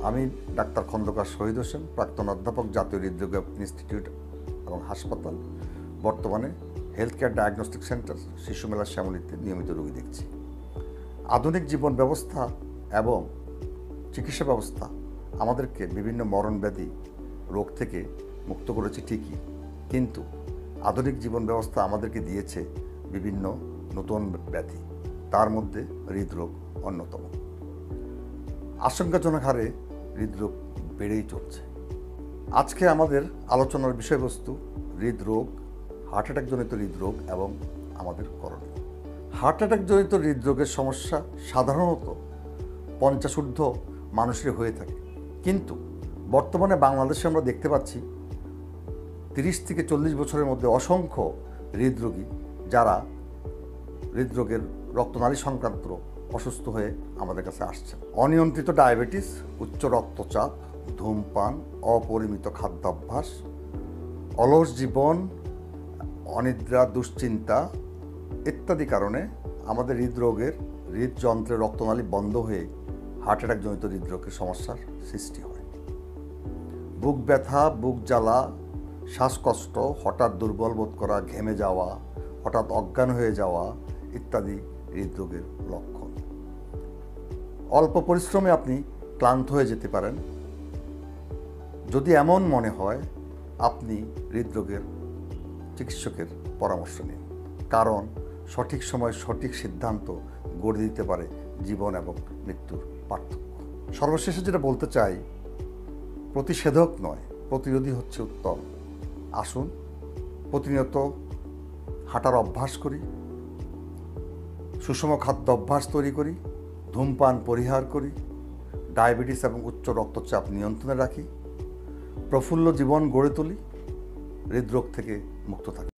আমি ডাক্তার খন্দকার শহীদ হোসেন, প্রাক্তন অধ্যাপক, জাতীয় হৃদরোগ ইনস্টিটিউট এবং হাসপাতাল, বর্তমানে হেলথ কেয়ার ডায়াগনস্টিক সেন্টার শিশু মেলা শ্যামলীতে নিয়মিত রোগী দেখছি। আধুনিক জীবন ব্যবস্থা এবং চিকিৎসা ব্যবস্থা আমাদেরকে বিভিন্ন মরণব্যাধি রোগ থেকে মুক্ত করেছে ঠিকই, কিন্তু আধুনিক জীবন ব্যবস্থা আমাদেরকে দিয়েছে বিভিন্ন নতুন ব্যাধি, তার মধ্যে হৃদরোগ অন্যতম। আশঙ্কাজনক হারে হৃদরোগ বেড়েই চলছে। আজকে আমাদের আলোচনার বিষয়বস্তু হৃদরোগ, হার্ট অ্যাটাকজনিত হৃদরোগ এবং আমাদের করণীয়। হার্ট অ্যাটাকজনিত হৃদরোগের সমস্যা সাধারণত 50 ঊর্ধ্ব মানুষের হয়ে থাকে, কিন্তু বর্তমানে বাংলাদেশে আমরা দেখতে পাচ্ছি 30 থেকে 40 বছরের মধ্যে অসংখ্য হৃদরোগী যারা হৃদরোগের রক্তনালী সংক্রান্ত অসুস্থ হয়ে আমাদের কাছে আসছেন। অনিয়ন্ত্রিত ডায়াবেটিস, উচ্চ রক্তচাপ, ধূমপান, অপরিমিত খাদ্যাভ্যাস, অলস জীবন, অনিদ্রা, দুশ্চিন্তা ইত্যাদি কারণে আমাদের হৃদযন্ত্রের রক্তনালী বন্ধ হয়ে হার্ট অ্যাটাকজনিত হৃদরোগের সমস্যার সৃষ্টি হয়। বুক ব্যথা, বুক জ্বালা, শ্বাসকষ্ট, হঠাৎ দুর্বল বোধ করা, ঘেমে যাওয়া, হঠাৎ অজ্ঞান হয়ে যাওয়া ইত্যাদি হৃদরোগের লক্ষণ। অল্প পরিশ্রমে আপনি ক্লান্ত হয়ে যেতে পারেন। যদি এমন মনে হয়, আপনি হৃদরোগের চিকিৎসকের পরামর্শ নিন, কারণ সঠিক সময়ে সঠিক সিদ্ধান্ত গড়ে দিতে পারে জীবন এবং মৃত্যুর পার্থক্য। সর্বশেষে যেটা বলতে চাই, প্রতিষেধক নয়, প্রতিরোধী হচ্ছে উত্তম। আসুন প্রতিনিয়ত হাঁটার অভ্যাস করি, সুষম খাদ্য অভ্যাস তৈরি করি, ধূমপান পরিহার করি, ডায়াবেটিস এবং উচ্চ রক্তচাপ নিয়ন্ত্রণে রাখি, প্রফুল্ল জীবন গড়ে তুলি, হৃদরোগ থেকে মুক্ত থাকি।